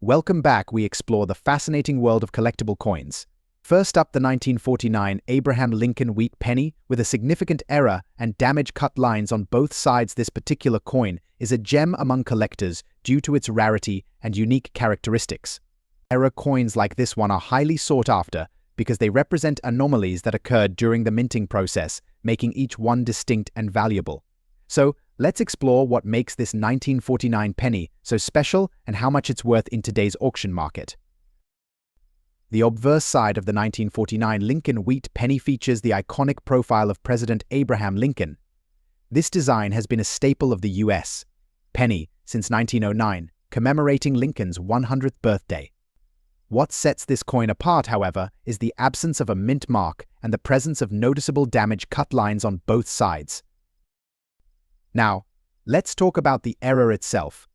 Welcome back. We explore the fascinating world of collectible coins. First up, the 1949 Abraham Lincoln wheat penny with a significant error and damage cut lines on both sides. This particular coin is a gem among collectors due to its rarity and unique characteristics. Error coins like this one are highly sought after because they represent anomalies that occurred during the minting process, making each one distinct and valuable. So, let's explore what makes this 1949 penny so special and how much it's worth in today's auction market. The obverse side of the 1949 Lincoln wheat penny features the iconic profile of President Abraham Lincoln. This design has been a staple of the U.S. penny since 1909, commemorating Lincoln's 100th birthday. What sets this coin apart, however, is the absence of a mint mark and the presence of noticeable damage cut lines on both sides. Now, let's talk about the error itself.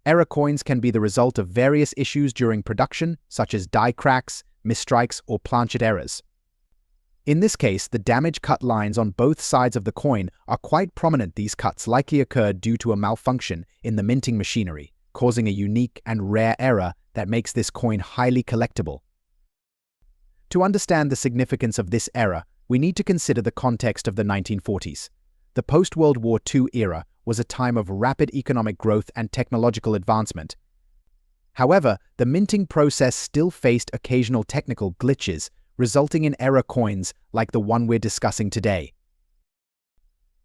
Error coins can be the result of various issues during production, such as die cracks, misstrikes, or planchet errors. In this case, the damage cut lines on both sides of the coin are quite prominent. These cuts likely occurred due to a malfunction in the minting machinery, causing a unique and rare error that makes this coin highly collectible. To understand the significance of this error, we need to consider the context of the 1940s. The post-World War II era was a time of rapid economic growth and technological advancement. However, the minting process still faced occasional technical glitches, resulting in error coins like the one we're discussing today.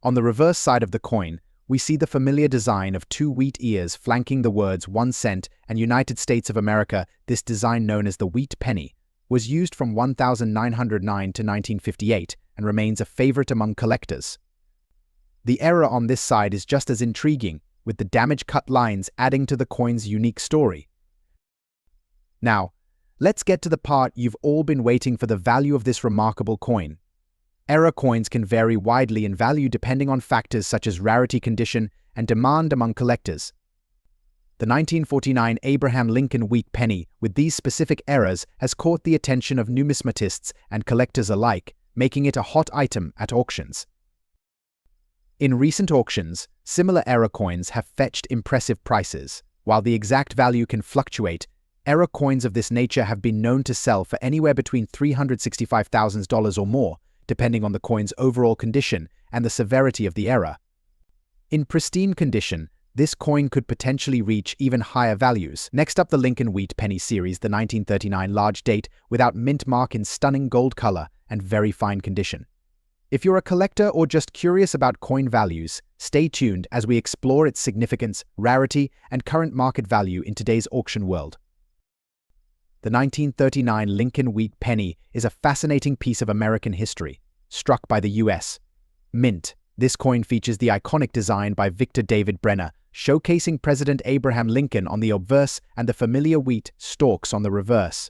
On the reverse side of the coin, we see the familiar design of two wheat ears flanking the words 1 cent and United States of America. This design, known as the wheat penny, was used from 1909 to 1958 and remains a favorite among collectors. The error on this side is just as intriguing, with the damage cut lines adding to the coin's unique story. Now, let's get to the part you've all been waiting for: the value of this remarkable coin. Error coins can vary widely in value depending on factors such as rarity, condition, and demand among collectors. The 1949 Abraham Lincoln wheat penny with these specific errors has caught the attention of numismatists and collectors alike, making it a hot item at auctions. In recent auctions, similar error coins have fetched impressive prices. While the exact value can fluctuate, error coins of this nature have been known to sell for anywhere between $365,000 or more, depending on the coin's overall condition and the severity of the error. In pristine condition, this coin could potentially reach even higher values. Next up, the Lincoln wheat penny series, the 1939 large date without mint mark in stunning gold color and very fine condition. If you're a collector or just curious about coin values, stay tuned as we explore its significance, rarity, and current market value in today's auction world. The 1939 Lincoln wheat penny is a fascinating piece of American history, struck by the U.S. Mint. This coin features the iconic design by Victor David Brenner, showcasing President Abraham Lincoln on the obverse and the familiar wheat stalks on the reverse.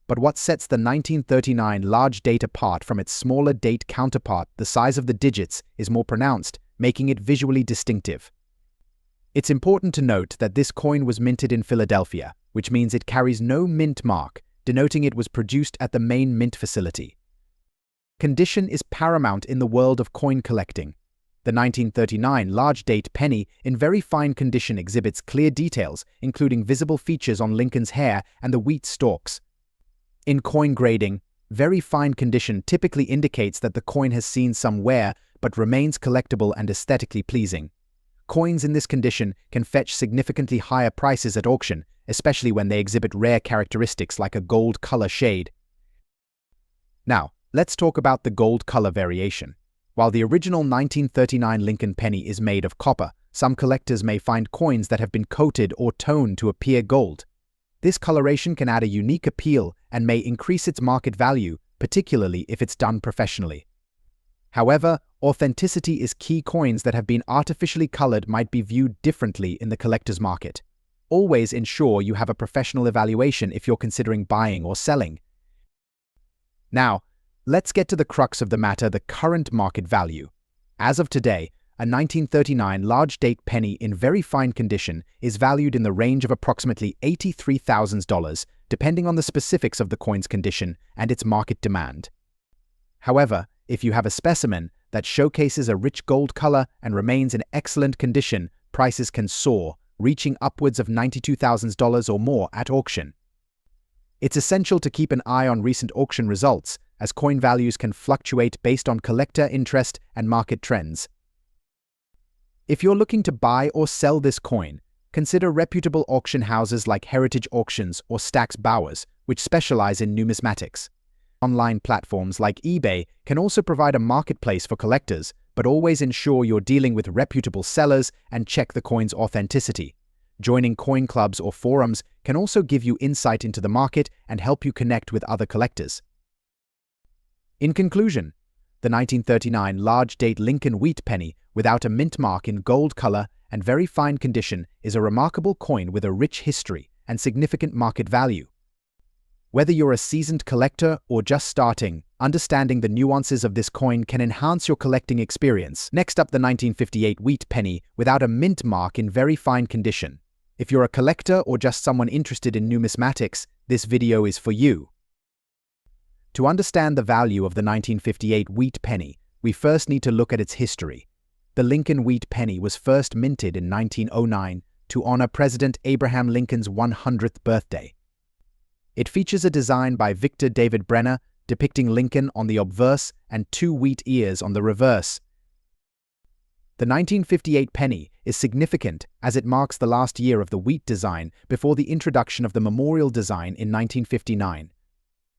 But what sets the 1939 large date apart from its smaller date counterpart, the size of the digits is more pronounced, making it visually distinctive. It's important to note that this coin was minted in Philadelphia, which means it carries no mint mark, denoting it was produced at the main mint facility. Condition is paramount in the world of coin collecting. The 1939 large date penny in very fine condition exhibits clear details, including visible features on Lincoln's hair and the wheat stalks. In coin grading, very fine condition typically indicates that the coin has seen some wear but remains collectible and aesthetically pleasing. Coins in this condition can fetch significantly higher prices at auction, especially when they exhibit rare characteristics like a gold color shade. Now, let's talk about the gold color variation. While the original 1939 Lincoln penny is made of copper, some collectors may find coins that have been coated or toned to appear gold. This coloration can add a unique appeal and may increase its market value, particularly if it's done professionally. However, authenticity is key. Coins that have been artificially colored might be viewed differently in the collector's market. Always ensure you have a professional evaluation if you're considering buying or selling. Now, let's get to the crux of the matter: the current market value. As of today, a 1939 large date penny in very fine condition is valued in the range of approximately $83,000, depending on the specifics of the coin's condition and its market demand. However, if you have a specimen that showcases a rich gold color and remains in excellent condition, prices can soar, reaching upwards of $92,000 or more at auction. It's essential to keep an eye on recent auction results, as coin values can fluctuate based on collector interest and market trends. If you're looking to buy or sell this coin, consider reputable auction houses like Heritage Auctions or Stax Bowers, which specialize in numismatics. Online platforms like eBay can also provide a marketplace for collectors, but always ensure you're dealing with reputable sellers and check the coin's authenticity. Joining coin clubs or forums can also give you insight into the market and help you connect with other collectors. In conclusion, the 1939 large-date Lincoln wheat penny without a mint mark in gold color and very fine condition is a remarkable coin with a rich history and significant market value. Whether you're a seasoned collector or just starting, understanding the nuances of this coin can enhance your collecting experience. Next up, the 1958 wheat penny without a mint mark in very fine condition. If you're a collector or just someone interested in numismatics, this video is for you. To understand the value of the 1958 wheat penny, we first need to look at its history. The Lincoln wheat penny was first minted in 1909 to honor President Abraham Lincoln's 100th birthday. It features a design by Victor David Brenner depicting Lincoln on the obverse and 2 wheat ears on the reverse. The 1958 penny is significant as it marks the last year of the wheat design before the introduction of the memorial design in 1959.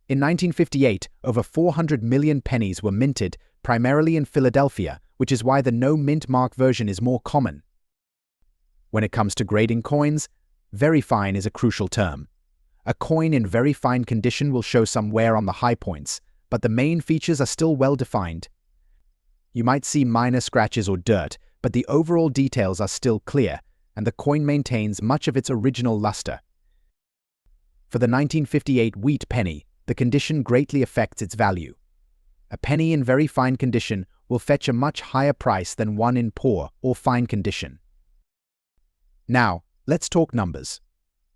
In 1958, over 400 million pennies were minted, primarily in Philadelphia, which is why the no-mint mark version is more common. When it comes to grading coins, very fine is a crucial term. A coin in very fine condition will show some wear on the high points, but the main features are still well defined. You might see minor scratches or dirt, but the overall details are still clear, and the coin maintains much of its original luster. For the 1958 wheat penny, the condition greatly affects its value. A penny in very fine condition will fetch a much higher price than one in poor or fine condition. Now, let's talk numbers.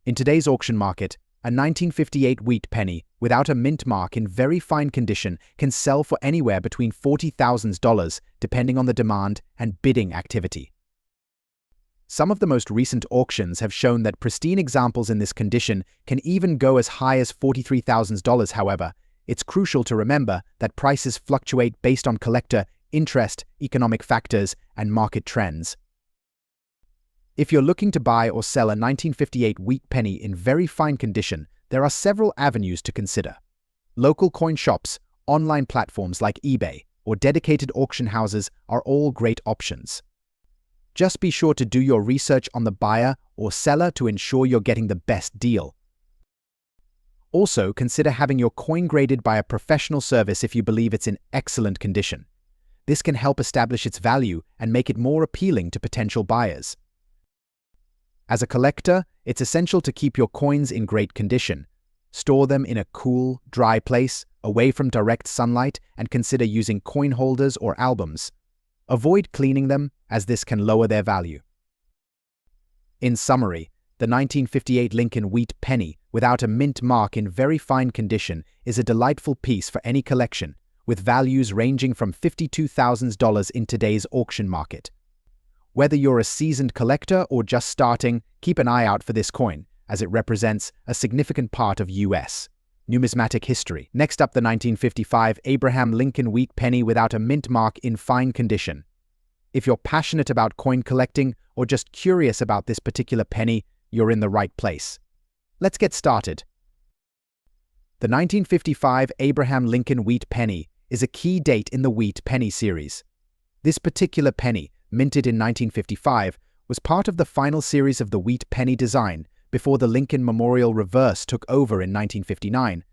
In today's auction market, a 1958 wheat penny without a mint mark in very fine condition can sell for anywhere between $40,000 depending on the demand and bidding activity. Some of the most recent auctions have shown that pristine examples in this condition can even go as high as $43,000. However, it's crucial to remember that prices fluctuate based on collector interest, economic factors, and market trends. If you're looking to buy or sell a 1958 wheat penny in very fine condition, there are several avenues to consider. Local coin shops, online platforms like eBay, or dedicated auction houses are all great options. Just be sure to do your research on the buyer or seller to ensure you're getting the best deal. Also, consider having your coin graded by a professional service if you believe it's in excellent condition. This can help establish its value and make it more appealing to potential buyers. As a collector, it's essential to keep your coins in great condition. Store them in a cool, dry place, away from direct sunlight, and consider using coin holders or albums. Avoid cleaning them, as this can lower their value. In summary, the 1958 Lincoln wheat penny without a mint mark in very fine condition is a delightful piece for any collection, with values ranging from $52,000 in today's auction market. Whether you're a seasoned collector or just starting, keep an eye out for this coin, as it represents a significant part of U.S. numismatic history. Next up, the 1955 Abraham Lincoln wheat penny without a mint mark in fine condition. If you're passionate about coin collecting or just curious about this particular penny, you're in the right place. Let's get started. The 1955 Abraham Lincoln wheat penny is a key date in the wheat penny series. This particular penny, minted in 1955, was part of the final series of the wheat penny design before the Lincoln Memorial Reverse took over in 1959.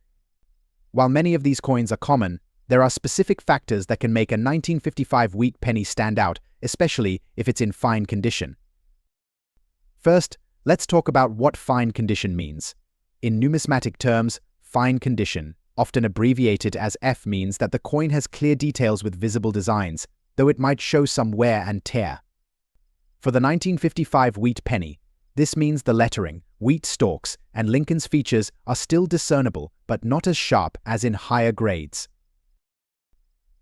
While many of these coins are common, there are specific factors that can make a 1955 wheat penny stand out, especially if it's in fine condition. First, let's talk about what fine condition means. In numismatic terms, fine condition, often abbreviated as F, means that the coin has clear details with visible designs, though it might show some wear and tear. For the 1955 wheat penny, this means the lettering, wheat stalks, and Lincoln's features are still discernible, but not as sharp as in higher grades.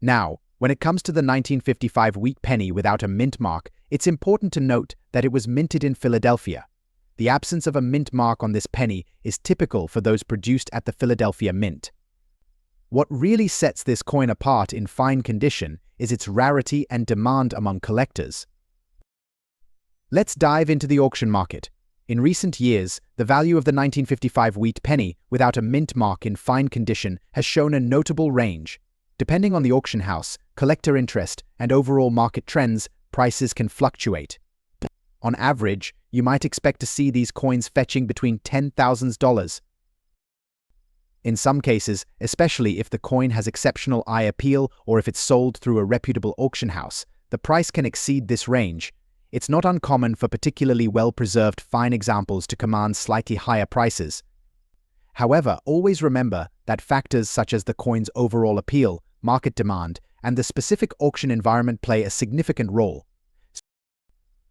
Now, when it comes to the 1955 wheat penny without a mint mark, it's important to note that it was minted in Philadelphia, The absence of a mint mark on this penny is typical for those produced at the Philadelphia Mint. What really sets this coin apart in fine condition is its rarity and demand among collectors. Let's dive into the auction market. In recent years, the value of the 1955 wheat penny without a mint mark in fine condition has shown a notable range. Depending on the auction house, collector interest, and overall market trends, prices can fluctuate. On average, you might expect to see these coins fetching between $10,000. In some cases, especially if the coin has exceptional eye appeal or if it's sold through a reputable auction house, the price can exceed this range. It's not uncommon for particularly well-preserved fine examples to command slightly higher prices. However, always remember that factors such as the coin's overall appeal, market demand, and the specific auction environment play a significant role.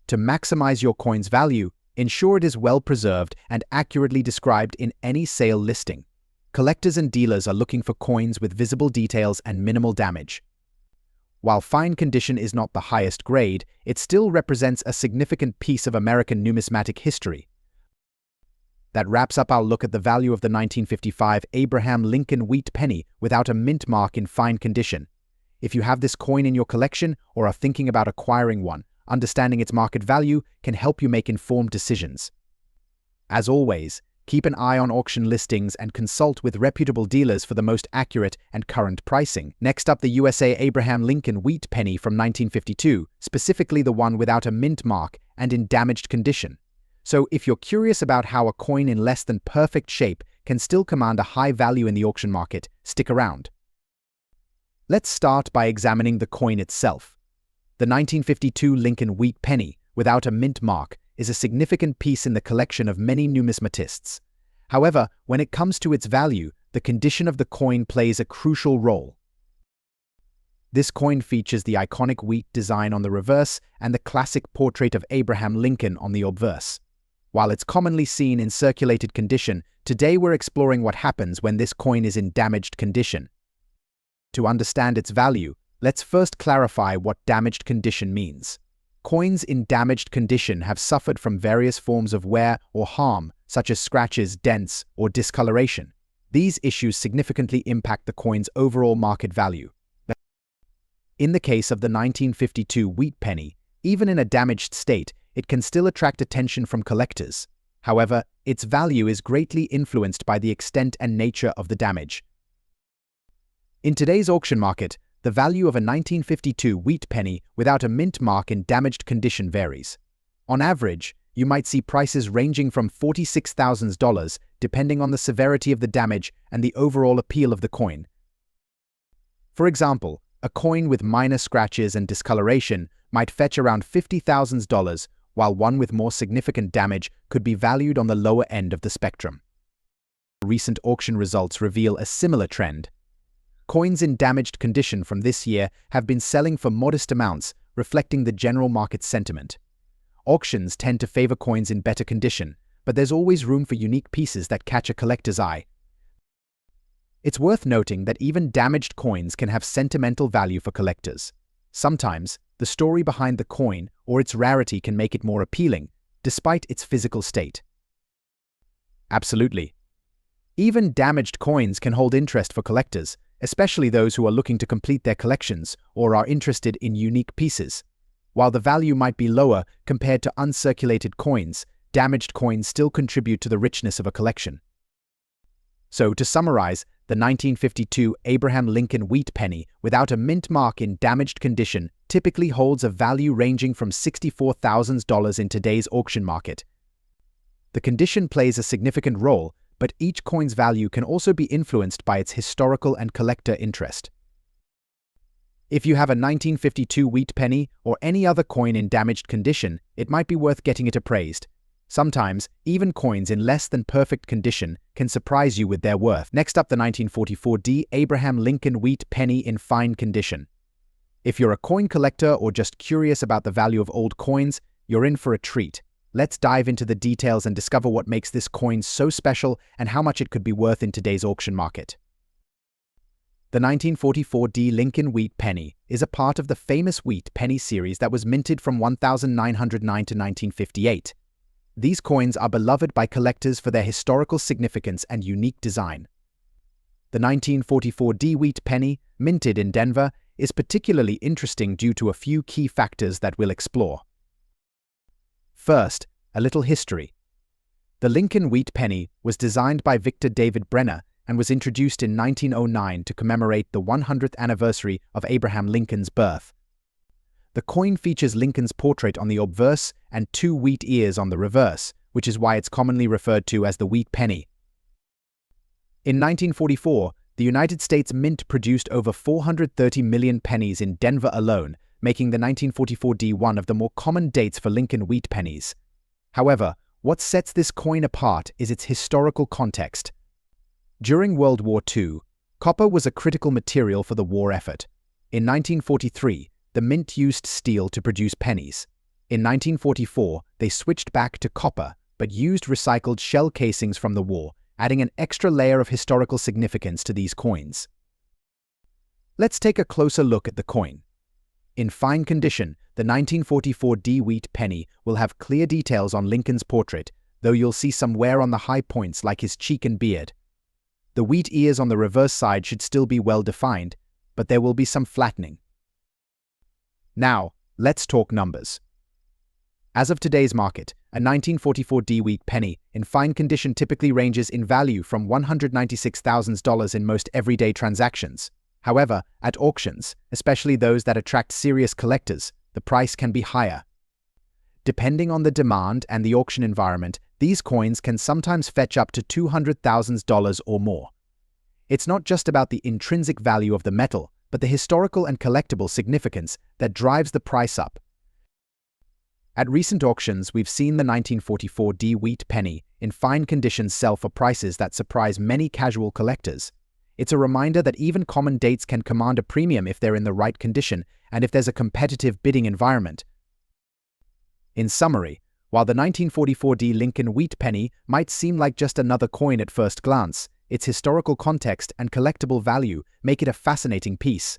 To maximize your coin's value, ensure it is well-preserved and accurately described in any sale listing. Collectors and dealers are looking for coins with visible details and minimal damage. While fine condition is not the highest grade, it still represents a significant piece of American numismatic history. That wraps up our look at the value of the 1955 Abraham Lincoln wheat penny without a mint mark in fine condition. If you have this coin in your collection or are thinking about acquiring one, understanding its market value can help you make informed decisions. As always, keep an eye on auction listings and consult with reputable dealers for the most accurate and current pricing. Next up, the USA Abraham Lincoln wheat penny from 1952, specifically the one without a mint mark and in damaged condition. So if you're curious about how a coin in less than perfect shape can still command a high value in the auction market, stick around. Let's start by examining the coin itself. The 1952 Lincoln wheat penny without a mint mark is a significant piece in the collection of many numismatists. However, when it comes to its value, the condition of the coin plays a crucial role. This coin features the iconic wheat design on the reverse and the classic portrait of Abraham Lincoln on the obverse. While it's commonly seen in circulated condition, today we're exploring what happens when this coin is in damaged condition. To understand its value, let's first clarify what damaged condition means. Coins in damaged condition have suffered from various forms of wear or harm, such as scratches, dents, or discoloration. These issues significantly impact the coin's overall market value. In the case of the 1952 wheat penny, even in a damaged state, it can still attract attention from collectors. However, its value is greatly influenced by the extent and nature of the damage. In today's auction market, the value of a 1952 wheat penny without a mint mark in damaged condition varies. On average, you might see prices ranging from $46,000 depending on the severity of the damage and the overall appeal of the coin. For example, a coin with minor scratches and discoloration might fetch around $50,000, while one with more significant damage could be valued on the lower end of the spectrum. Recent auction results reveal a similar trend. Coins in damaged condition from this year have been selling for modest amounts, reflecting the general market sentiment. Auctions tend to favor coins in better condition, but there's always room for unique pieces that catch a collector's eye. It's worth noting that even damaged coins can have sentimental value for collectors. Sometimes, the story behind the coin or its rarity can make it more appealing, despite its physical state. Absolutely. Even damaged coins can hold interest for collectors, especially those who are looking to complete their collections or are interested in unique pieces. While the value might be lower compared to uncirculated coins, damaged coins still contribute to the richness of a collection. So, to summarize, the 1952 Abraham Lincoln wheat penny without a mint mark in damaged condition typically holds a value ranging from $64,000 in today's auction market. The condition plays a significant role, but each coin's value can also be influenced by its historical and collector interest. If you have a 1952 wheat penny or any other coin in damaged condition, it might be worth getting it appraised. Sometimes, even coins in less than perfect condition can surprise you with their worth. Next up, the 1944 Abraham Lincoln wheat penny in fine condition. If you're a coin collector or just curious about the value of old coins, you're in for a treat. Let's dive into the details and discover what makes this coin so special and how much it could be worth in today's auction market. The 1944 Lincoln wheat penny is a part of the famous wheat penny series that was minted from 1909 to 1958. These coins are beloved by collectors for their historical significance and unique design. The 1944 D-Wheat penny, minted in Denver, is particularly interesting due to a few key factors that we'll explore. First, a little history. The Lincoln Wheat penny was designed by Victor David Brenner and was introduced in 1909 to commemorate the 100th anniversary of Abraham Lincoln's birth. The coin features Lincoln's portrait on the obverse and 2 wheat ears on the reverse, which is why it's commonly referred to as the wheat penny. In 1944, the United States Mint produced over 430 million pennies in Denver alone, making the 1944 D one of the more common dates for Lincoln wheat pennies. However, what sets this coin apart is its historical context. During World War II, copper was a critical material for the war effort. In 1943, the Mint used steel to produce pennies. In 1944, they switched back to copper, but used recycled shell casings from the war, adding an extra layer of historical significance to these coins. Let's take a closer look at the coin. In fine condition, the 1944 D-Wheat penny will have clear details on Lincoln's portrait, though you'll see some wear on the high points like his cheek and beard. The wheat ears on the reverse side should still be well defined, but there will be some flattening. Now, let's talk numbers. As of today's market, a 1944 D-Wheat penny in fine condition typically ranges in value from $196,000 in most everyday transactions. However, at auctions, especially those that attract serious collectors, the price can be higher. Depending on the demand and the auction environment, these coins can sometimes fetch up to $200,000 or more. It's not just about the intrinsic value of the metal, but the historical and collectible significance that drives the price up. At recent auctions, we've seen the 1944 D-Wheat penny in fine condition sell for prices that surprise many casual collectors. It's a reminder that even common dates can command a premium if they're in the right condition and if there's a competitive bidding environment. In summary, while the 1944 D Lincoln Wheat penny might seem like just another coin at first glance, its historical context and collectible value make it a fascinating piece.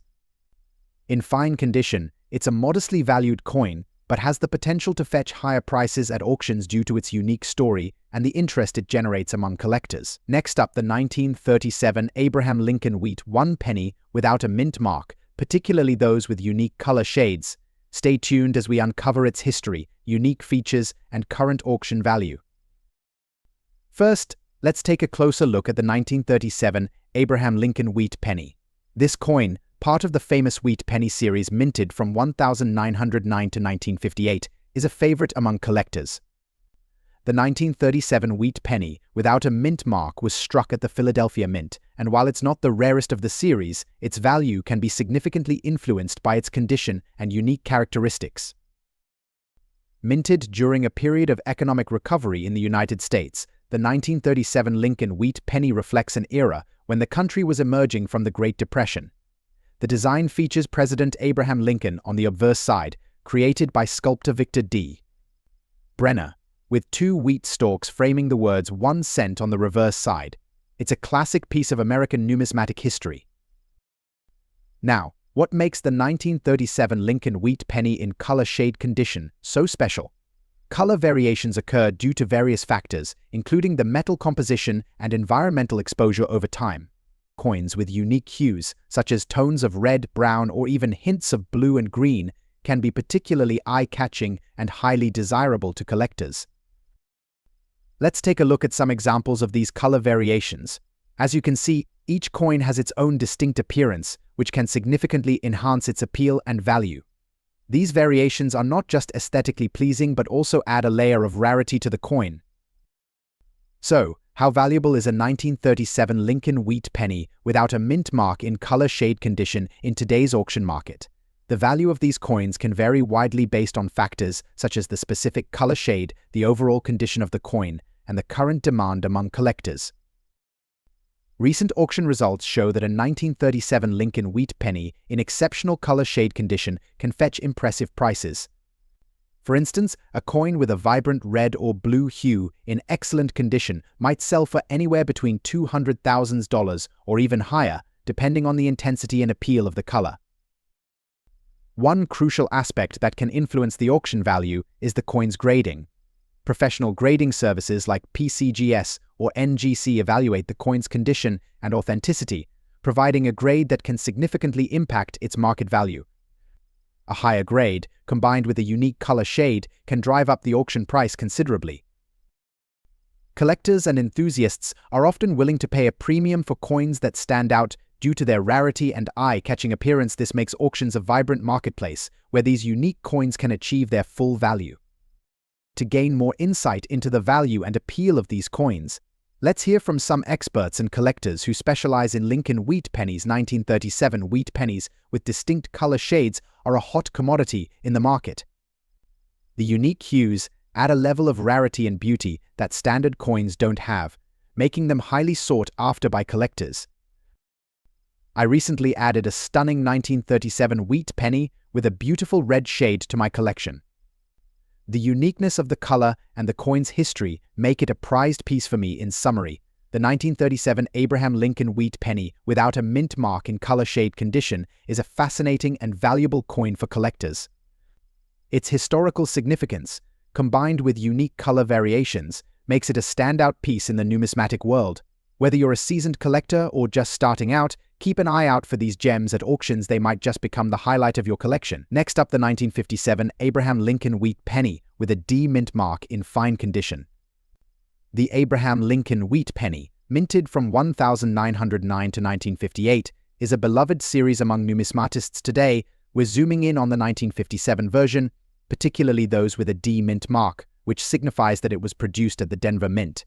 In fine condition, it's a modestly valued coin, but has the potential to fetch higher prices at auctions due to its unique story and the interest it generates among collectors. Next up, the 1937 Abraham Lincoln Wheat 1 penny without a mint mark, particularly those with unique color shades. Stay tuned as we uncover its history, unique features, and current auction value. First, let's take a closer look at the 1937 Abraham Lincoln Wheat penny. This coin, part of the famous wheat penny series minted from 1909 to 1958, is a favorite among collectors. The 1937 wheat penny without a mint mark was struck at the Philadelphia Mint, and while it's not the rarest of the series, its value can be significantly influenced by its condition and unique characteristics. Minted during a period of economic recovery in the United States, the 1937 Lincoln Wheat penny reflects an era when the country was emerging from the Great Depression. The design features President Abraham Lincoln on the obverse side, created by sculptor Victor D. Brenner, with 2 wheat stalks framing the words 1 cent on the reverse side. It's a classic piece of American numismatic history. Now, what makes the 1937 Lincoln Wheat penny in color shade condition so special? Color variations occur due to various factors, including the metal composition and environmental exposure over time. Coins with unique hues, such as tones of red, brown, or even hints of blue and green, can be particularly eye-catching and highly desirable to collectors. Let's take a look at some examples of these color variations. As you can see, each coin has its own distinct appearance, which can significantly enhance its appeal and value. These variations are not just aesthetically pleasing but also add a layer of rarity to the coin. So, how valuable is a 1937 Lincoln Wheat penny without a mint mark in color shade condition in today's auction market? The value of these coins can vary widely based on factors such as the specific color shade, the overall condition of the coin, and the current demand among collectors. Recent auction results show that a 1937 Lincoln Wheat penny in exceptional color shade condition can fetch impressive prices. For instance, a coin with a vibrant red or blue hue in excellent condition might sell for anywhere between $200,000 or even higher, depending on the intensity and appeal of the color. One crucial aspect that can influence the auction value is the coin's grading. Professional grading services like PCGS or NGC evaluate the coin's condition and authenticity, providing a grade that can significantly impact its market value. A higher grade, combined with a unique color shade, can drive up the auction price considerably. Collectors and enthusiasts are often willing to pay a premium for coins that stand out due to their rarity and eye-catching appearance. This makes auctions a vibrant marketplace where these unique coins can achieve their full value. To gain more insight into the value and appeal of these coins, let's hear from some experts and collectors who specialize in Lincoln wheat pennies. 1937 wheat pennies with distinct color shades are a hot commodity in the market. The unique hues add a level of rarity and beauty that standard coins don't have, making them highly sought after by collectors. I recently added a stunning 1937 wheat penny with a beautiful red shade to my collection. The uniqueness of the color and the coin's history make it a prized piece for me. In summary, the 1937 Abraham Lincoln wheat penny without a mint mark in color shade condition is a fascinating and valuable coin for collectors. Its historical significance, combined with unique color variations, makes it a standout piece in the numismatic world. Whether you're a seasoned collector or just starting out, keep an eye out for these gems at auctions. They might just become the highlight of your collection. Next up, the 1957 Abraham Lincoln wheat penny with a D mint mark in fine condition. The Abraham Lincoln wheat penny, minted from 1909 to 1958, is a beloved series among numismatists today. We're zooming in on the 1957 version, particularly those with a D mint mark, which signifies that it was produced at the Denver Mint.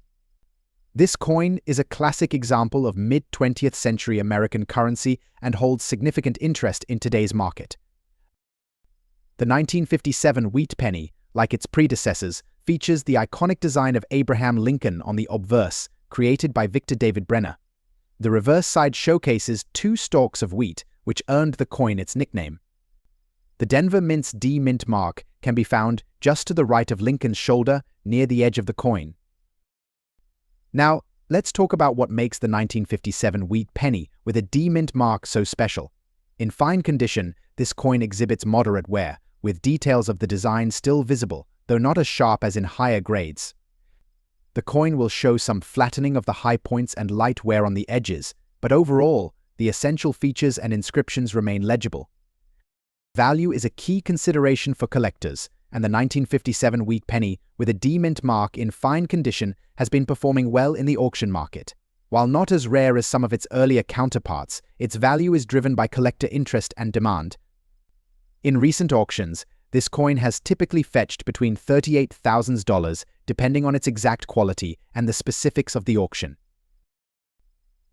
This coin is a classic example of mid-20th century American currency and holds significant interest in today's market. The 1957 wheat penny, like its predecessors, features the iconic design of Abraham Lincoln on the obverse, created by Victor David Brenner. The reverse side showcases 2 stalks of wheat, which earned the coin its nickname. The Denver Mint's D mint mark can be found just to the right of Lincoln's shoulder, near the edge of the coin. Now, let's talk about what makes the 1957 wheat penny with a D mint mark so special. In fine condition, this coin exhibits moderate wear, with details of the design still visible, though not as sharp as in higher grades. The coin will show some flattening of the high points and light wear on the edges, but overall, the essential features and inscriptions remain legible. Value is a key consideration for collectors, and the 1957 wheat penny with a D mint mark in fine condition has been performing well in the auction market. While not as rare as some of its earlier counterparts, its value is driven by collector interest and demand. In recent auctions, this coin has typically fetched between $38,000 depending on its exact quality and the specifics of the auction.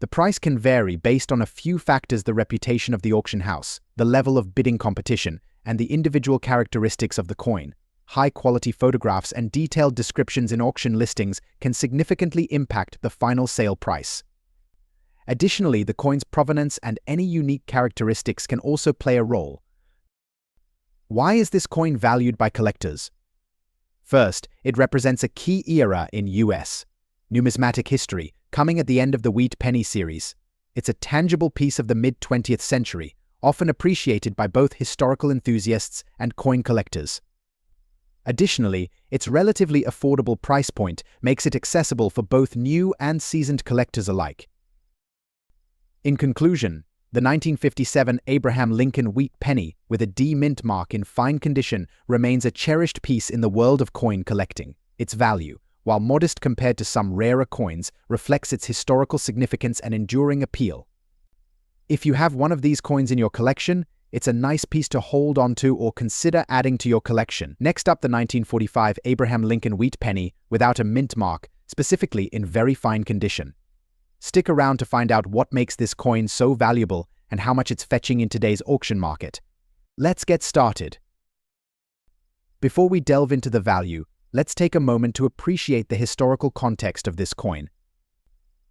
The price can vary based on a few factors: the reputation of the auction house, the level of bidding competition, and the individual characteristics of the coin. High-quality photographs and detailed descriptions in auction listings can significantly impact the final sale price. Additionally, the coin's provenance and any unique characteristics can also play a role. Why is this coin valued by collectors? First, it represents a key era in U.S. numismatic history, coming at the end of the wheat penny series. It's a tangible piece of the mid-20th century, often appreciated by both historical enthusiasts and coin collectors. Additionally, its relatively affordable price point makes it accessible for both new and seasoned collectors alike. In conclusion, the 1957 Abraham Lincoln wheat penny with a D mint mark in fine condition remains a cherished piece in the world of coin collecting. Its value, while modest compared to some rarer coins, reflects its historical significance and enduring appeal. If you have one of these coins in your collection, it's a nice piece to hold onto or consider adding to your collection. Next up, the 1945 Abraham Lincoln wheat penny without a mint mark, specifically in very fine condition. Stick around to find out what makes this coin so valuable and how much it's fetching in today's auction market. Let's get started. Before we delve into the value, let's take a moment to appreciate the historical context of this coin.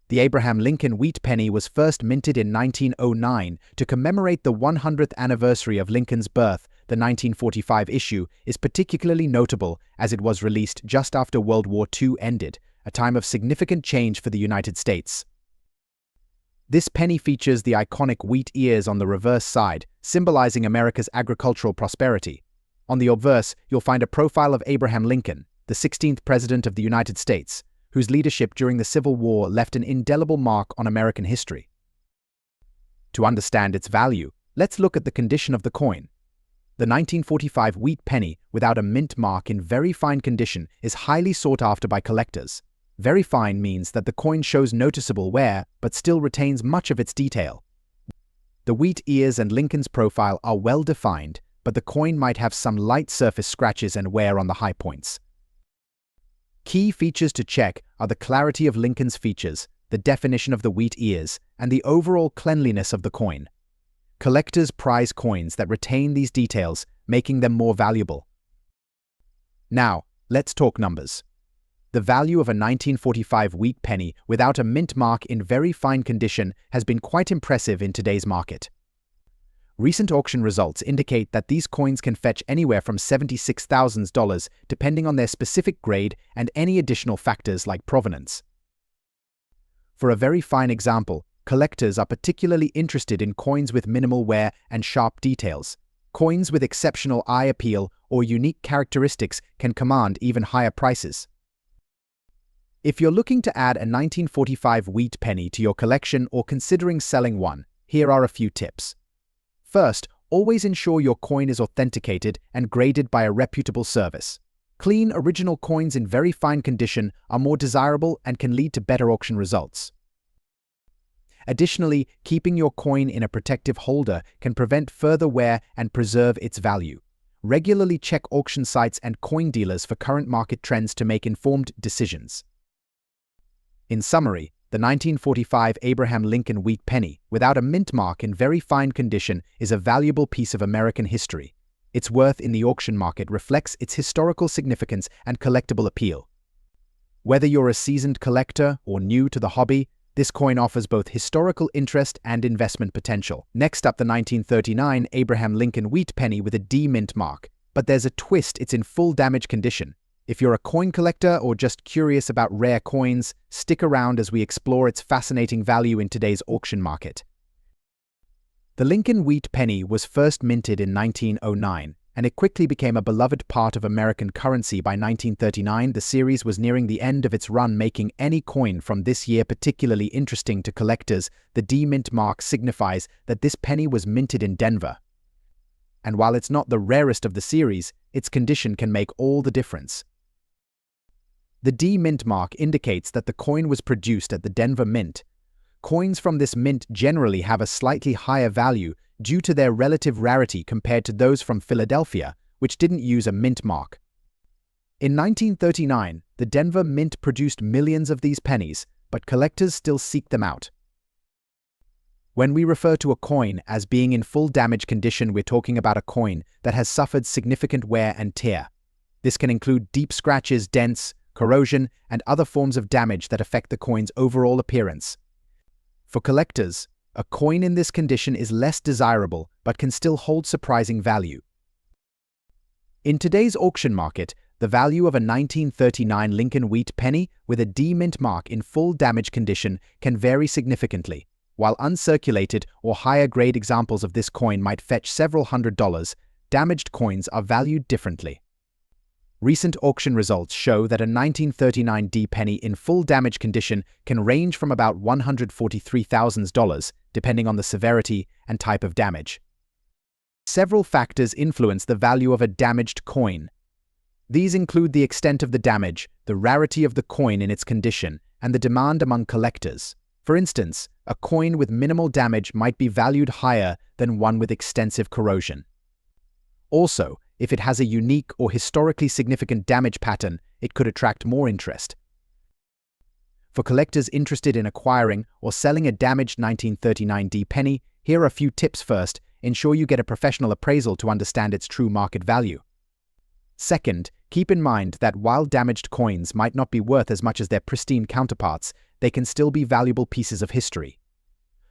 The Abraham Lincoln wheat penny was first minted in 1909 to commemorate the 100th anniversary of Lincoln's birth. The 1945 issue is particularly notable as it was released just after World War II ended, a time of significant change for the United States. This penny features the iconic wheat ears on the reverse side, symbolizing America's agricultural prosperity. On the obverse, you'll find a profile of Abraham Lincoln, the 16th President of the United States, whose leadership during the Civil War left an indelible mark on American history. To understand its value, let's look at the condition of the coin. The 1945 wheat penny without a mint mark in very fine condition is highly sought after by collectors. Very fine means that the coin shows noticeable wear but still retains much of its detail. The wheat ears and Lincoln's profile are well defined, but the coin might have some light surface scratches and wear on the high points. Key features to check are the clarity of Lincoln's features, the definition of the wheat ears, and the overall cleanliness of the coin. Collectors prize coins that retain these details, making them more valuable. Now, let's talk numbers. The value of a 1945 wheat penny without a mint mark in very fine condition has been quite impressive in today's market. Recent auction results indicate that these coins can fetch anywhere from $76,000 depending on their specific grade and any additional factors like provenance. For a very fine example, collectors are particularly interested in coins with minimal wear and sharp details. Coins with exceptional eye appeal or unique characteristics can command even higher prices. If you're looking to add a 1945 wheat penny to your collection or considering selling one, here are a few tips. First, always ensure your coin is authenticated and graded by a reputable service. Clean, original coins in very fine condition are more desirable and can lead to better auction results. Additionally, keeping your coin in a protective holder can prevent further wear and preserve its value. Regularly check auction sites and coin dealers for current market trends to make informed decisions. In summary, the 1945 Abraham Lincoln wheat penny, without a mint mark in very fine condition, is a valuable piece of American history. Its worth in the auction market reflects its historical significance and collectible appeal. Whether you're a seasoned collector or new to the hobby, this coin offers both historical interest and investment potential. Next up, the 1939 Abraham Lincoln wheat penny with a D mint mark. But there's a twist, it's in full damage condition. If you're a coin collector or just curious about rare coins, stick around as we explore its fascinating value in today's auction market. The Lincoln wheat penny was first minted in 1909, and it quickly became a beloved part of American currency. By 1939, the series was nearing the end of its run, making any coin from this year particularly interesting to collectors. The D mint mark signifies that this penny was minted in Denver. And while it's not the rarest of the series, its condition can make all the difference. The D mint mark indicates that the coin was produced at the Denver Mint. Coins from this mint generally have a slightly higher value due to their relative rarity compared to those from Philadelphia, which didn't use a mint mark. In 1939, the Denver Mint produced millions of these pennies, but collectors still seek them out. When we refer to a coin as being in full damage condition, we're talking about a coin that has suffered significant wear and tear. This can include deep scratches, dents, corrosion, and other forms of damage that affect the coin's overall appearance. For collectors, a coin in this condition is less desirable but can still hold surprising value. In today's auction market, the value of a 1939 Lincoln wheat penny with a D mint mark in full damage condition can vary significantly. While uncirculated or higher grade examples of this coin might fetch several $100s, damaged coins are valued differently. Recent auction results show that a 1939 D penny in full damage condition can range from about $143,000, depending on the severity and type of damage. Several factors influence the value of a damaged coin. These include the extent of the damage, the rarity of the coin in its condition, and the demand among collectors. For instance, a coin with minimal damage might be valued higher than one with extensive corrosion. Also, if it has a unique or historically significant damage pattern, it could attract more interest. For collectors interested in acquiring or selling a damaged 1939 D penny, here are a few tips. First, ensure you get a professional appraisal to understand its true market value. Second, keep in mind that while damaged coins might not be worth as much as their pristine counterparts, they can still be valuable pieces of history.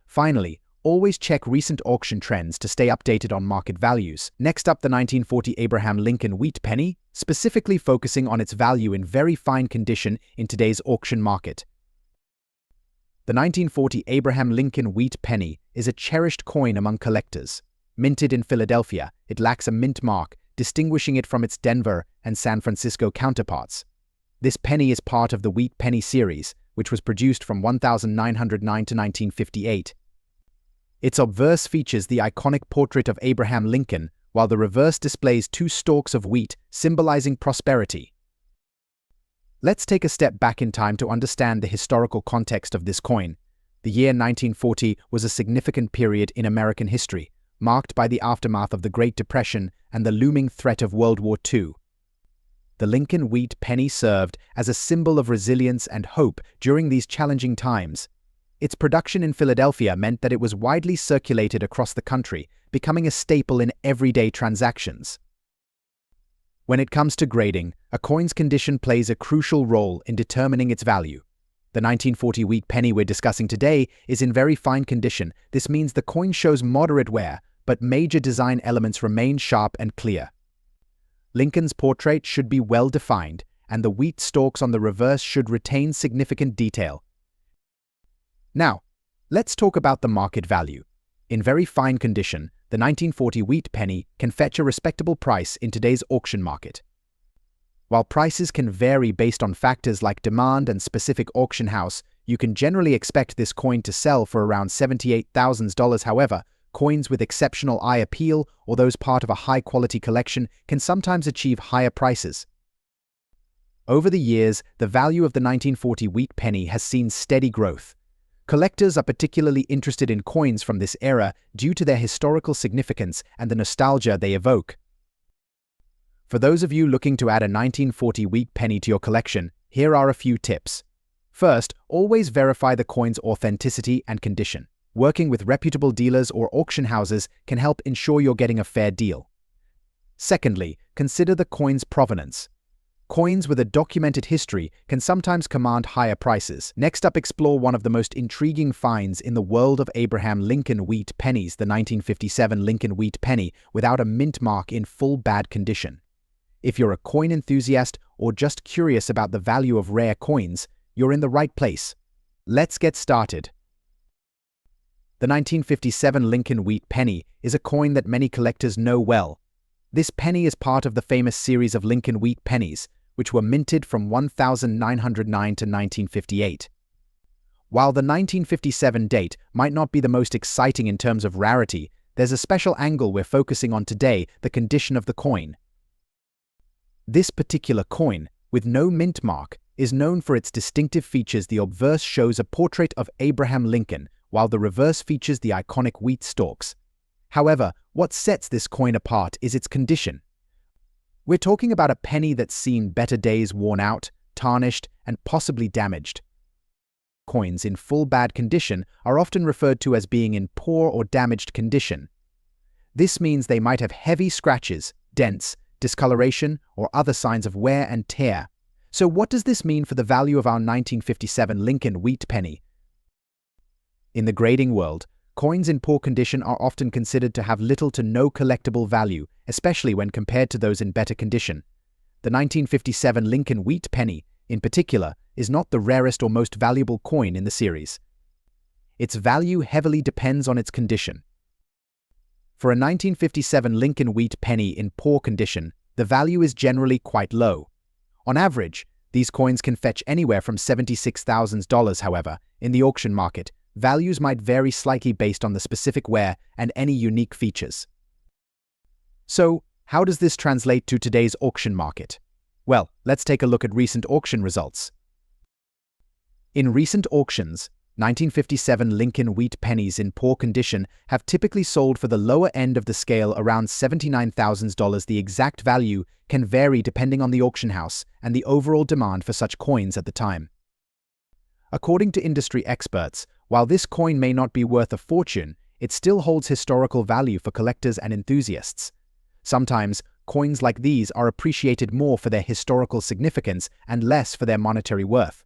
Finally, always check recent auction trends to stay updated on market values. Next up, the 1940 Abraham Lincoln wheat penny, specifically focusing on its value in very fine condition in today's auction market. The 1940 Abraham Lincoln wheat penny is a cherished coin among collectors. Minted in Philadelphia, it lacks a mint mark, distinguishing it from its Denver and San Francisco counterparts. This penny is part of the Wheat Penny series, which was produced from 1909 to 1958. Its obverse features the iconic portrait of Abraham Lincoln, while the reverse displays two stalks of wheat, symbolizing prosperity. Let's take a step back in time to understand the historical context of this coin. The year 1940 was a significant period in American history, marked by the aftermath of the Great Depression and the looming threat of World War II. The Lincoln Wheat Penny served as a symbol of resilience and hope during these challenging times. Its production in Philadelphia meant that it was widely circulated across the country, becoming a staple in everyday transactions. When it comes to grading, a coin's condition plays a crucial role in determining its value. The 1940 Wheat Penny we're discussing today is in very fine condition. This means the coin shows moderate wear, but major design elements remain sharp and clear. Lincoln's portrait should be well defined, and the wheat stalks on the reverse should retain significant detail. Now, let's talk about the market value. In very fine condition, the 1940 Wheat Penny can fetch a respectable price in today's auction market. While prices can vary based on factors like demand and specific auction house, you can generally expect this coin to sell for around $78,000. However, coins with exceptional eye appeal or those part of a high-quality collection can sometimes achieve higher prices. Over the years, the value of the 1940 Wheat Penny has seen steady growth. Collectors are particularly interested in coins from this era due to their historical significance and the nostalgia they evoke. For those of you looking to add a 1940 Wheat Penny to your collection, here are a few tips. First, always verify the coin's authenticity and condition. Working with reputable dealers or auction houses can help ensure you're getting a fair deal. Secondly, consider the coin's provenance. Coins with a documented history can sometimes command higher prices. Next up, explore one of the most intriguing finds in the world of Abraham Lincoln Wheat Pennies, the 1957 Lincoln Wheat Penny without a mint mark in full bad condition. If you're a coin enthusiast or just curious about the value of rare coins, you're in the right place. Let's get started. The 1957 Lincoln Wheat Penny is a coin that many collectors know well. This penny is part of the famous series of Lincoln Wheat Pennies, which were minted from 1909 to 1958. While the 1957 date might not be the most exciting in terms of rarity, there's a special angle we're focusing on today: the condition of the coin. This particular coin, with no mint mark, is known for its distinctive features. The obverse shows a portrait of Abraham Lincoln, while the reverse features the iconic wheat stalks. However, what sets this coin apart is its condition. We're talking about a penny that's seen better days, worn out, tarnished, and possibly damaged. Coins in full bad condition are often referred to as being in poor or damaged condition. This means they might have heavy scratches, dents, discoloration, or other signs of wear and tear. So what does this mean for the value of our 1957 Lincoln Wheat Penny? In the grading world, coins in poor condition are often considered to have little to no collectible value, especially when compared to those in better condition. The 1957 Lincoln Wheat Penny, in particular, is not the rarest or most valuable coin in the series. Its value heavily depends on its condition. For a 1957 Lincoln Wheat Penny in poor condition, the value is generally quite low. On average, these coins can fetch anywhere from $76,000. However, in the auction market, values might vary slightly based on the specific wear and any unique features. So, how does this translate to today's auction market? Well, let's take a look at recent auction results. In recent auctions, 1957 Lincoln Wheat Pennies in poor condition have typically sold for the lower end of the scale around $79,000. The exact value can vary depending on the auction house and the overall demand for such coins at the time. According to industry experts, while this coin may not be worth a fortune, it still holds historical value for collectors and enthusiasts. Sometimes, coins like these are appreciated more for their historical significance and less for their monetary worth.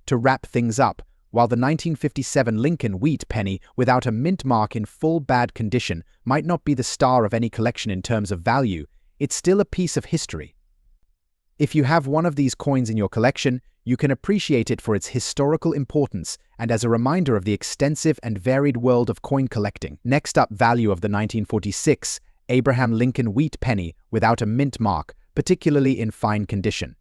To wrap things up, while the 1957 Lincoln Wheat Penny without a mint mark in full bad condition might not be the star of any collection in terms of value, it's still a piece of history. If you have one of these coins in your collection, you can appreciate it for its historical importance and as a reminder of the extensive and varied world of coin collecting. Next up, value of the 1946 Abraham Lincoln Wheat Penny without a mint mark, particularly in fine condition.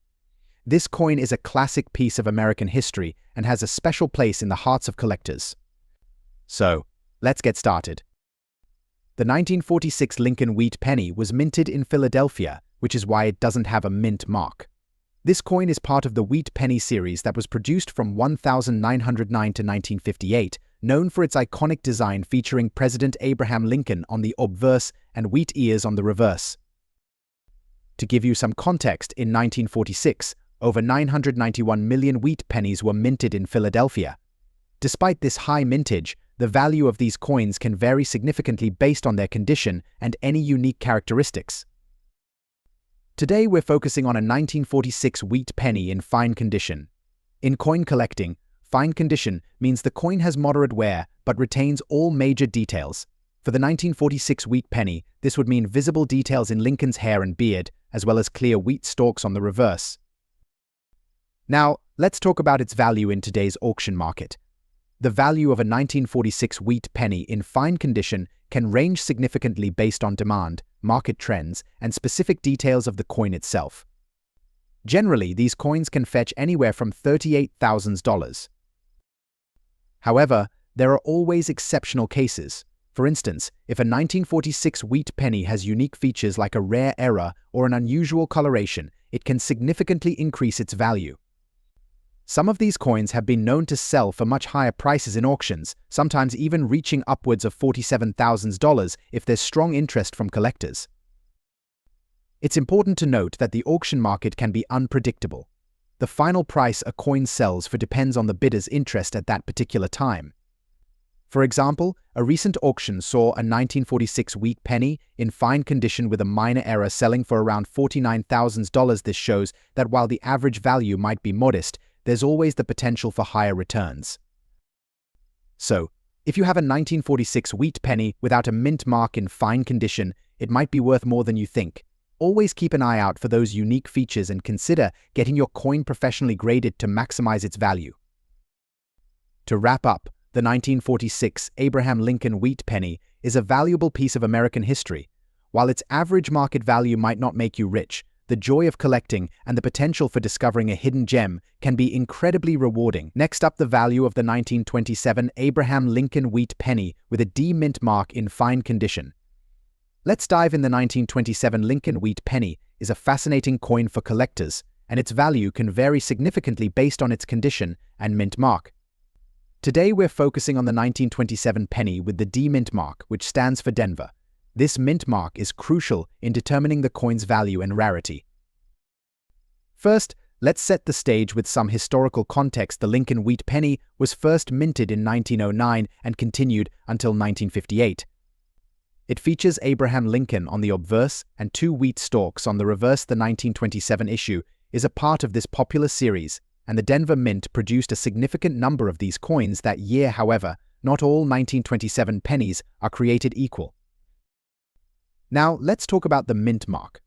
this coin is a classic piece of American history and has a special place in the hearts of collectors. So, let's get started. The 1946 Lincoln Wheat penny was minted in Philadelphia, which is why it doesn't have a mint mark. This coin is part of the Wheat penny series that was produced from 1909 to 1958, known for its iconic design featuring President Abraham Lincoln on the obverse and wheat ears on the reverse. To give you some context, in 1946, over 991 million wheat pennies were minted in Philadelphia. Despite this high mintage, the value of these coins can vary significantly based on their condition and any unique characteristics. Today we're focusing on a 1946 wheat penny in fine condition. In coin collecting, fine condition means the coin has moderate wear but retains all major details. For the 1946 wheat penny, this would mean visible details in Lincoln's hair and beard, as well as clear wheat stalks on the reverse. Now, let's talk about its value in today's auction market. The value of a 1946 wheat penny in fine condition can range significantly based on demand, market trends, and specific details of the coin itself. Generally, these coins can fetch anywhere from $38,000. However, there are always exceptional cases. For instance, if a 1946 wheat penny has unique features like a rare error or an unusual coloration, it can significantly increase its value. Some of these coins have been known to sell for much higher prices in auctions, sometimes even reaching upwards of $47,000 if there's strong interest from collectors. It's important to note that the auction market can be unpredictable. The final price a coin sells for depends on the bidder's interest at that particular time. For example, a recent auction saw a 1946 wheat penny in fine condition with a minor error selling for around $49,000. This shows that while the average value might be modest, there's always the potential for higher returns. So, if you have a 1946 wheat penny without a mint mark in fine condition, it might be worth more than you think. Always keep an eye out for those unique features and consider getting your coin professionally graded to maximize its value. To wrap up, the 1946 Abraham Lincoln wheat penny is a valuable piece of American history. While its average market value might not make you rich, the joy of collecting and the potential for discovering a hidden gem can be incredibly rewarding. Next up, the value of the 1927 Abraham Lincoln wheat penny with a D mint mark in fine condition. Let's dive in. The 1927 Lincoln wheat penny is a fascinating coin for collectors, and its value can vary significantly based on its condition and mint mark. Today we're focusing on the 1927 penny with the D mint mark, which stands for Denver. This mint mark is crucial in determining the coin's value and rarity. First, let's set the stage with some historical context. The Lincoln wheat penny was first minted in 1909 and continued until 1958. It features Abraham Lincoln on the obverse and two wheat stalks on the reverse. The 1927 issue is a part of this popular series, and the Denver Mint produced a significant number of these coins that year. However, not all 1927 pennies are created equal. Now, let's talk about the mint mark.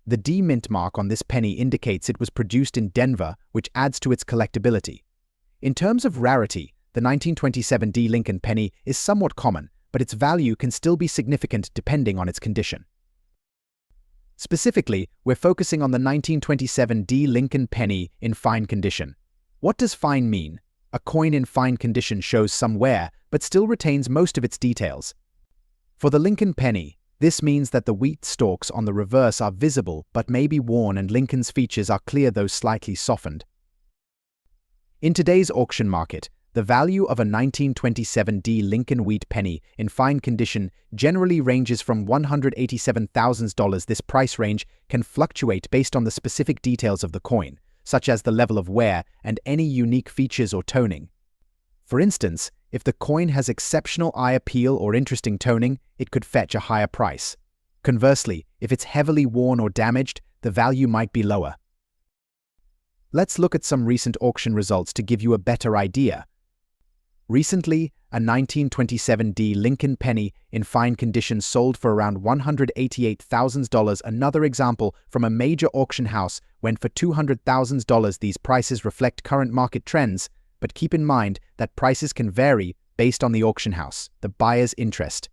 The D mint mark on this penny indicates it was produced in Denver, which adds to its collectability. In terms of rarity, the 1927 D Lincoln penny is somewhat common, but its value can still be significant depending on its condition. Specifically, we're focusing on the 1927 D Lincoln penny in fine condition. What does fine mean? A coin in fine condition shows some wear, but still retains most of its details. For the Lincoln penny, this means that the wheat stalks on the reverse are visible but may be worn, and Lincoln's features are clear though slightly softened. In today's auction market, the value of a 1927 D Lincoln wheat penny in fine condition generally ranges from $187,000. This price range can fluctuate based on the specific details of the coin, such as the level of wear and any unique features or toning. For instance, if the coin has exceptional eye appeal or interesting toning, it could fetch a higher price. Conversely, if it's heavily worn or damaged, the value might be lower. Let's look at some recent auction results to give you a better idea. Recently, a 1927 D Lincoln penny in fine condition sold for around $188,000. Another example from a major auction house went for $200,000. These prices reflect current market trends, but keep in mind that prices can vary based on the auction house, the buyer's interest,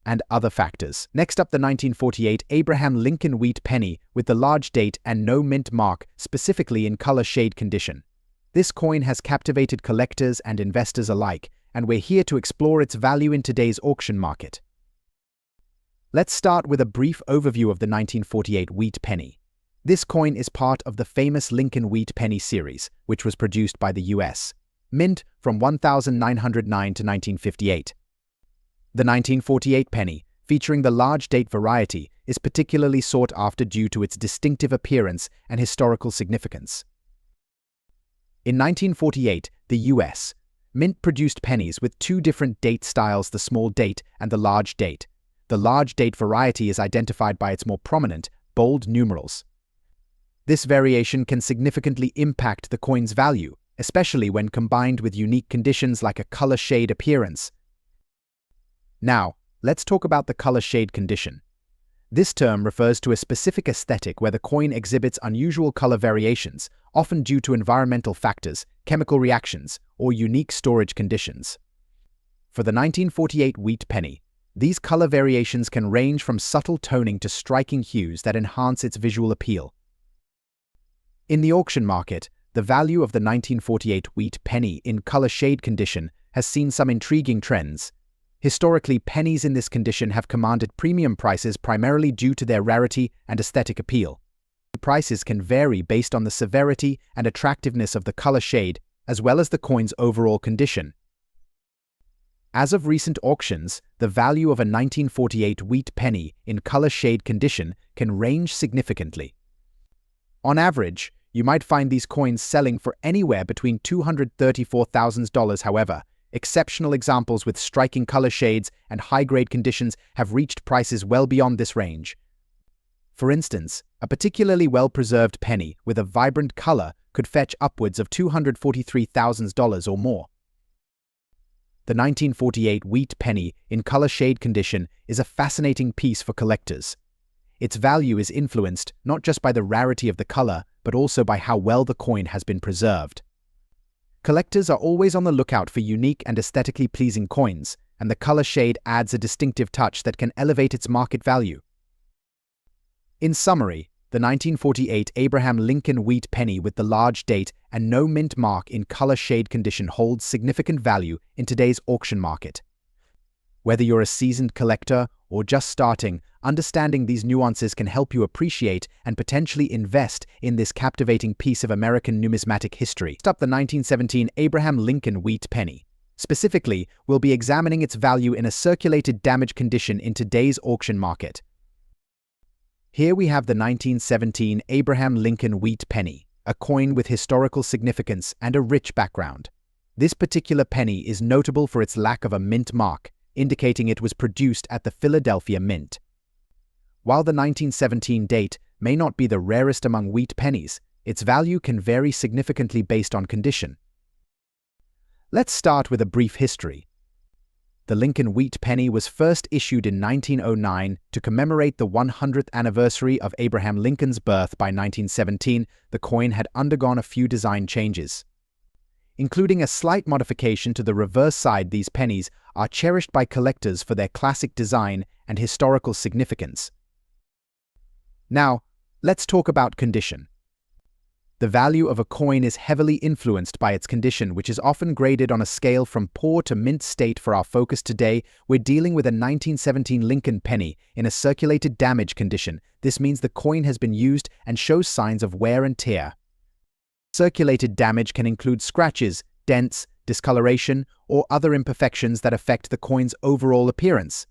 and other factors. Next up, the 1948 Abraham Lincoln Wheat penny with the large date and no mint mark, specifically in color shade condition. This coin has captivated collectors and investors alike, and we're here to explore its value in today's auction market. Let's start with a brief overview of the 1948 Wheat penny. This coin is part of the famous Lincoln Wheat penny series, which was produced by the U.S. Mint from 1909 to 1958. The 1948 penny, featuring the large date variety, is particularly sought after due to its distinctive appearance and historical significance. In 1948, the U.S. Mint produced pennies with two different date styles, the small date and the large date. The large date variety is identified by its more prominent, bold numerals. This variation can significantly impact the coin's value, especially when combined with unique conditions like a color shade appearance. Now, let's talk about the color shade condition. This term refers to a specific aesthetic where the coin exhibits unusual color variations, often due to environmental factors, chemical reactions, or unique storage conditions. For the 1948 Wheat penny, these color variations can range from subtle toning to striking hues that enhance its visual appeal. In the auction market, the value of the 1948 Wheat penny in color shade condition has seen some intriguing trends. Historically, pennies in this condition have commanded premium prices primarily due to their rarity and aesthetic appeal. Prices can vary based on the severity and attractiveness of the color shade, as well as the coin's overall condition. As of recent auctions, the value of a 1948 Wheat penny in color shade condition can range significantly. On average, you might find these coins selling for anywhere between $234,000. However, exceptional examples with striking color shades and high-grade conditions have reached prices well beyond this range. For instance, a particularly well-preserved penny with a vibrant color could fetch upwards of $243,000 or more. The 1948 Wheat penny in color shade condition is a fascinating piece for collectors. Its value is influenced not just by the rarity of the color, but also by how well the coin has been preserved. Collectors are always on the lookout for unique and aesthetically pleasing coins, and the color shade adds a distinctive touch that can elevate its market value. In summary, the 1948 Abraham Lincoln Wheat penny with the large date and no mint mark in color shade condition holds significant value in today's auction market. Whether you're a seasoned collector or just starting, understanding these nuances can help you appreciate and potentially invest in this captivating piece of American numismatic history. Next up, the 1917 Abraham Lincoln Wheat penny. Specifically, we'll be examining its value in a circulated damage condition in today's auction market. Here we have the 1917 Abraham Lincoln Wheat penny, a coin with historical significance and a rich background. This particular penny is notable for its lack of a mint mark, indicating it was produced at the Philadelphia Mint. While the 1917 date may not be the rarest among wheat pennies, its value can vary significantly based on condition. Let's start with a brief history. The Lincoln Wheat penny was first issued in 1909 to commemorate the 100th anniversary of Abraham Lincoln's birth. By 1917, the coin had undergone a few design changes, including a slight modification to the reverse side. These pennies are cherished by collectors for their classic design and historical significance. Now, let's talk about condition. The value of a coin is heavily influenced by its condition, which is often graded on a scale from poor to mint state. For our focus today, we're dealing with a 1917 Lincoln penny in a circulated damage condition. This means the coin has been used and shows signs of wear and tear. Circulated damage can include scratches, dents, discoloration, or other imperfections that affect the coin's overall appearance.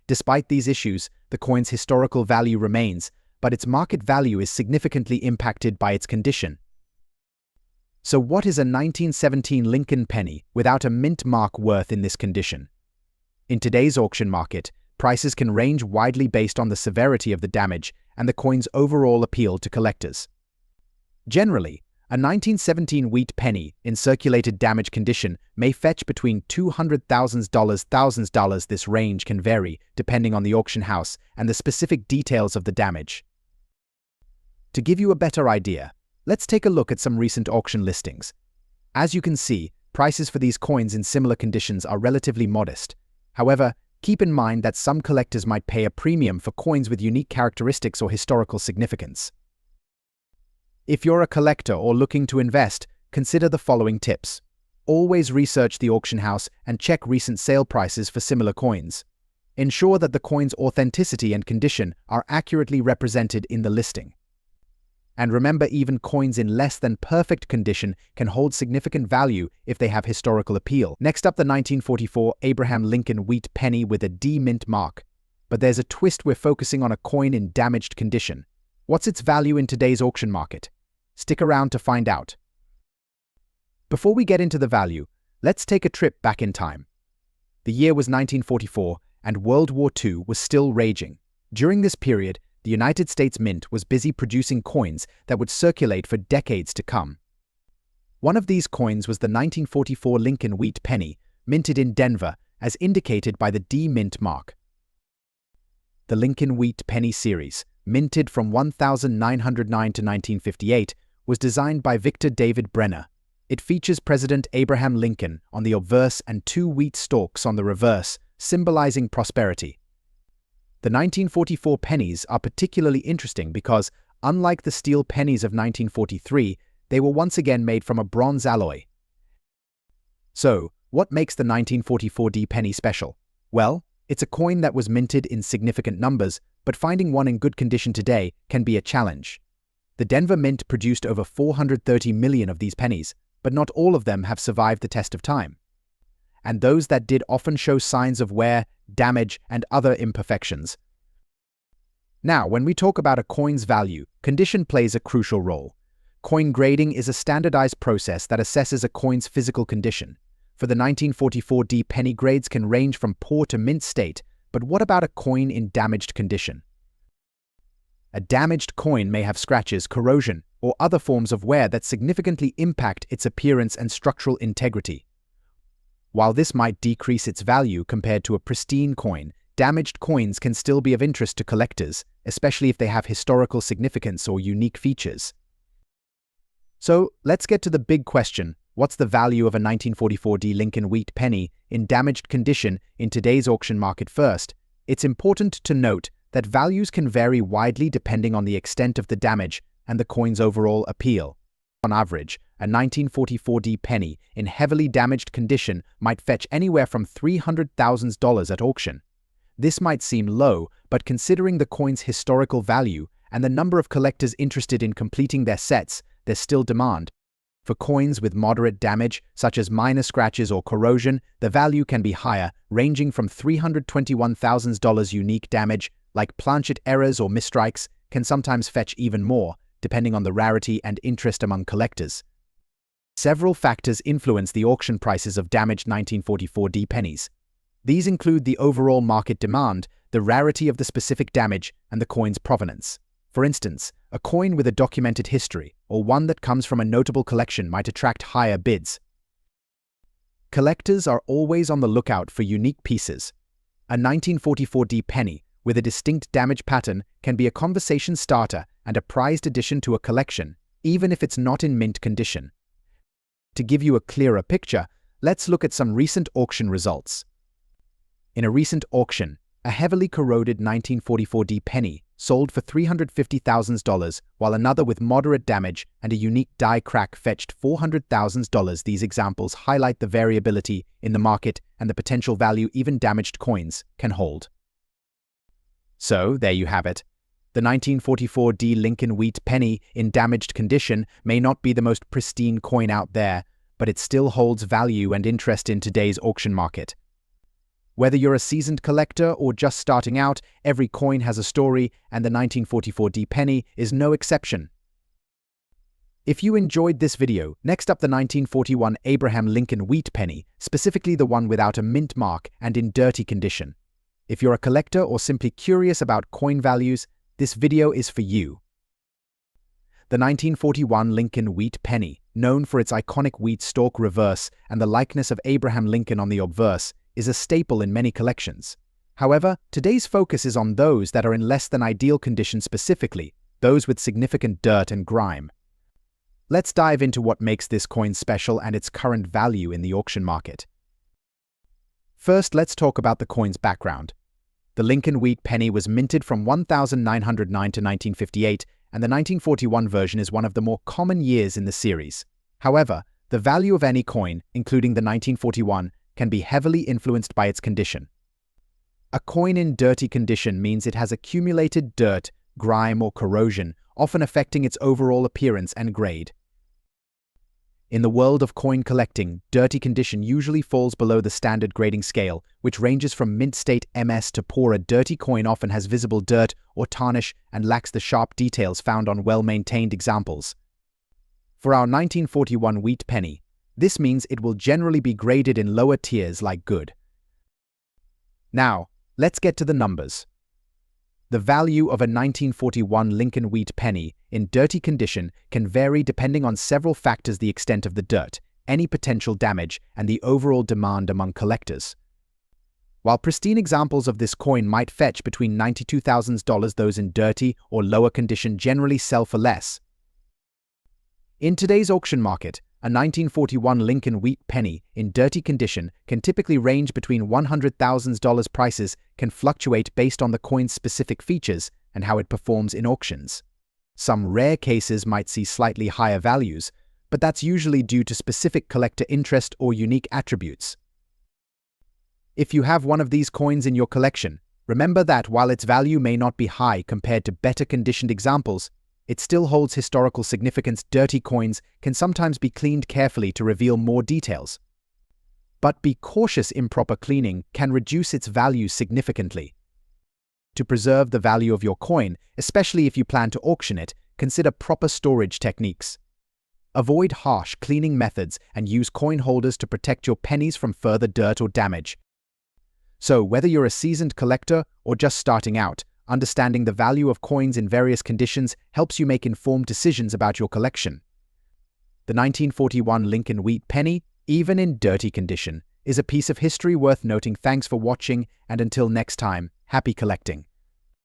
Despite these issues, the coin's historical value remains, but its market value is significantly impacted by its condition. So what is a 1917 Lincoln penny without a mint mark worth in this condition? In today's auction market, prices can range widely based on the severity of the damage and the coin's overall appeal to collectors. Generally, a 1917 wheat penny in circulated damage condition may fetch between $200,000. This range can vary depending on the auction house and the specific details of the damage. To give you a better idea, let's take a look at some recent auction listings. As you can see, prices for these coins in similar conditions are relatively modest. However, Keep in mind that some collectors might pay a premium for coins with unique characteristics or historical significance. If you're a collector or looking to invest, consider the following tips. Always research the auction house and check recent sale prices for similar coins. Ensure that the coin's authenticity and condition are accurately represented in the listing. And remember, even coins in less than perfect condition can hold significant value if they have historical appeal. Next up, the 1944 Abraham Lincoln wheat penny with a D mint mark. But there's a twist: we're focusing on a coin in damaged condition. What's its value in today's auction market? Stick around to find out. Before we get into the value, let's take a trip back in time. The year was 1944, and World War II was still raging. During this period, the United States Mint was busy producing coins that would circulate for decades to come. One of these coins was the 1944 Lincoln wheat penny, minted in Denver, as indicated by the D mint mark. The Lincoln wheat penny series, minted from 1909 to 1958, was designed by Victor David Brenner. It features President Abraham Lincoln on the obverse and 2 wheat stalks on the reverse, symbolizing prosperity. The 1944 pennies are particularly interesting because, unlike the steel pennies of 1943, they were once again made from a bronze alloy. So, what makes the 1944 D penny special? Well, it's a coin that was minted in significant numbers, but finding one in good condition today can be a challenge. The Denver Mint produced over 430 million of these pennies, but not all of them have survived the test of time. And those that did often show signs of wear, damage, and other imperfections. Now, when we talk about a coin's value, condition plays a crucial role. Coin grading is a standardized process that assesses a coin's physical condition. For the 1944 D penny, grades can range from poor to mint state, but what about a coin in damaged condition? A damaged coin may have scratches, corrosion, or other forms of wear that significantly impact its appearance and structural integrity. While this might decrease its value compared to a pristine coin, damaged coins can still be of interest to collectors, especially if they have historical significance or unique features. So, let's get to the big question: what's the value of a 1944 D Lincoln wheat penny in damaged condition in today's auction market? First, it's important to note that values can vary widely depending on the extent of the damage and the coin's overall appeal. On average, a 1944 D penny in heavily damaged condition might fetch anywhere from $300,000 at auction. This might seem low, but considering the coin's historical value and the number of collectors interested in completing their sets, there's still demand. For coins with moderate damage, such as minor scratches or corrosion, the value can be higher, ranging from $321,000. Unique damage, like planchet errors or misstrikes, can sometimes fetch even more, depending on the rarity and interest among collectors. Several factors influence the auction prices of damaged 1944 D pennies. These include the overall market demand, the rarity of the specific damage, and the coin's provenance. For instance, a coin with a documented history, or one that comes from a notable collection, might attract higher bids. Collectors are always on the lookout for unique pieces. A 1944 D penny with a distinct damage pattern can be a conversation starter and a prized addition to a collection, even if it's not in mint condition. To give you a clearer picture, let's look at some recent auction results. In a recent auction, a heavily corroded 1944 D penny sold for $350,000, while another with moderate damage and a unique die crack fetched $400,000. These examples highlight the variability in the market and the potential value even damaged coins can hold. So, there you have it. The 1944 D Lincoln wheat penny in damaged condition may not be the most pristine coin out there, but it still holds value and interest in today's auction market. Whether you're a seasoned collector or just starting out, every coin has a story, and the 1944 D penny is no exception. If you enjoyed this video, next up, the 1941 Abraham Lincoln wheat penny, specifically the one without a mint mark and in dirty condition. If you're a collector or simply curious about coin values, this video is for you. The 1941 Lincoln wheat penny, known for its iconic wheat stalk reverse and the likeness of Abraham Lincoln on the obverse, is a staple in many collections. However, today's focus is on those that are in less than ideal condition, specifically those with significant dirt and grime. Let's dive into what makes this coin special and its current value in the auction market. First, let's talk about the coin's background. The Lincoln wheat penny was minted from 1909 to 1958, and the 1941 version is one of the more common years in the series. However, the value of any coin, including the 1941, can be heavily influenced by its condition. A coin in dirty condition means it has accumulated dirt, grime, or corrosion, often affecting its overall appearance and grade. In the world of coin collecting, dirty condition usually falls below the standard grading scale, which ranges from mint state MS to poor. A dirty coin often has visible dirt or tarnish and lacks the sharp details found on well-maintained examples. For our 1941 wheat penny, this means it will generally be graded in lower tiers like good. Now, let's get to the numbers. The value of a 1941 Lincoln wheat penny in dirty condition can vary depending on several factors: the extent of the dirt, any potential damage, and the overall demand among collectors. While pristine examples of this coin might fetch between $92,000, those in dirty or lower condition generally sell for less. In today's auction market, a 1941 Lincoln wheat penny in dirty condition can typically range between $100,000. Prices can fluctuate based on the coin's specific features and how it performs in auctions. Some rare cases might see slightly higher values, but that's usually due to specific collector interest or unique attributes. If you have one of these coins in your collection, remember that while its value may not be high compared to better conditioned examples, it still holds historical significance. Dirty coins can sometimes be cleaned carefully to reveal more details. But be cautious: improper cleaning can reduce its value significantly. To preserve the value of your coin, especially if you plan to auction it, consider proper storage techniques. Avoid harsh cleaning methods and use coin holders to protect your pennies from further dirt or damage. So, whether you're a seasoned collector or just starting out, understanding the value of coins in various conditions helps you make informed decisions about your collection. The 1941 Lincoln wheat penny, even in dirty condition, is a piece of history worth noting. Thanks for watching, and until next time, happy collecting.